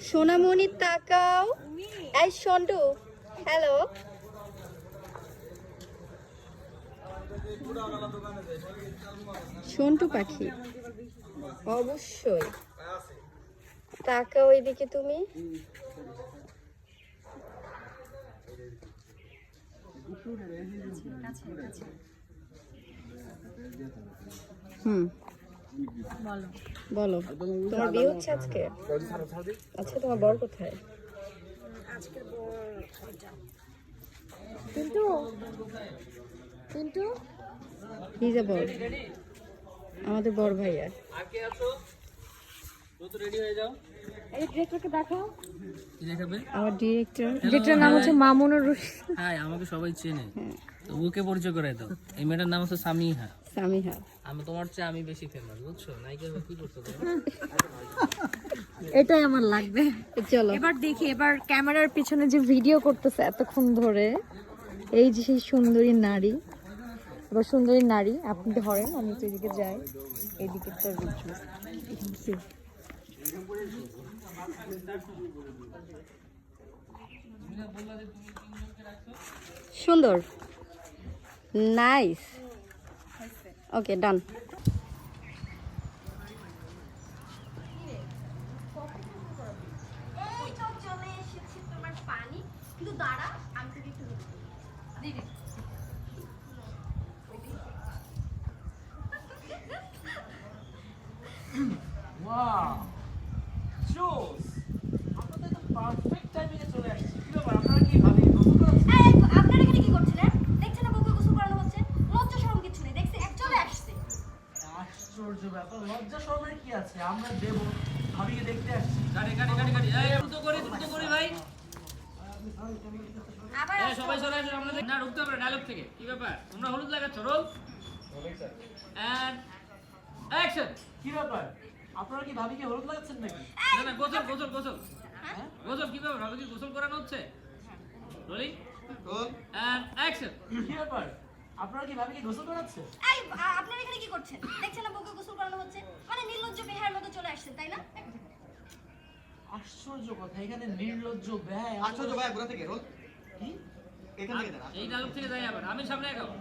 সোনামণি তাকাও। এই সন্টু, হ্যালো। সন্টু পাখি অবশ্যই তাকাও এদিকে তুমি। বলো, তোমার বিয়ে হচ্ছে আজকে? আচ্ছা, তোমার বর কোথায়? কিন্তু কিন্তু নিজে বল। আমাদের বড় ভাইয়া। এই ডিরেক্টরকে দেখাও। কি দেখাবে? আমার ডিরেক্টর। ডিরেক্টরের নাম হচ্ছে মামুনুর রশিদ। হ্যাঁ, আমাকে সবাই চেনে। তো ওকে পরিচয় করে দাও। এই মেয়েটার নাম হচ্ছে সামিহা। সামিহা। আমি তোমার চেয়ে আমি বেশি ফেমাস, বুঝছো? নায়িকা কি করছো তুমি? এটাই আমার লাগবে। চলো এবার দেখি, এবার ক্যামেরার পিছনে যে ভিডিও করতেছে এতক্ষণ ধরে, এই যে সেই সুন্দরী নারী। এবার সুন্দরী নারী আপনি ধরেন, আমি তো এদিকে যাই, এদিকে তো রুচু। সুন্দর, নাইস, ওকে ডান। ওয়াও, জোস! আপনাদের তো পারফেক্ট টাইমিং এ চলে আসছে। কি ব্যাপার, আপনারা কি ভাবি গোসল করাচ্ছেন? আপনারা এখানে কি করছিলেন? দেখছেন না বউকে গোসল করানো হচ্ছে? লজ্জা শরম কিছু নেই, দেখছি এক চলে আসছে। আশ্চর্য ব্যাপার, লজ্জা শরমের কি আছে? আমরা দেব ভাবিকে দেখতে আসছি। গাড়ি গাড়ি গাড়ি গাড়ি, এই দ্রুত করি ভাই। আবার এই সবাই চলে আসো, আমরা না ঢুকতে পারে ডায়লগ থেকে। কি ব্যাপার, তোমরা হলুদ লাগাচ্ছ? Role and action. কি ব্যাপার, আপনারা কি ভাবিকে হলুদ লাগাচ্ছেন নাকি? না না, গোসল গোসল গোসল। গোসল কি ব্যাপার, ভাবিকে গোসল করানো হচ্ছে? Rolling roll and action. কি ব্যাপার, আপনারা কি ভাবিকে গোসল করাচ্ছেন? এই আপনারা এখানে কি করছেন? দেখছেন না বউকে গোসল করানো হচ্ছে? মানে নির্লজ্জ বেহার মতো চলে আসছেন, তাই না? আশ্চর্য কথা, এখানে নির্লজ্জ ব্যয়। আশ্চর্য ভাই, ঘোরা থেকে রোল কি এখান থেকে দাঁড়া। এই ডায়লগ থেকে যাই আবার, আমি সামনে আগাও।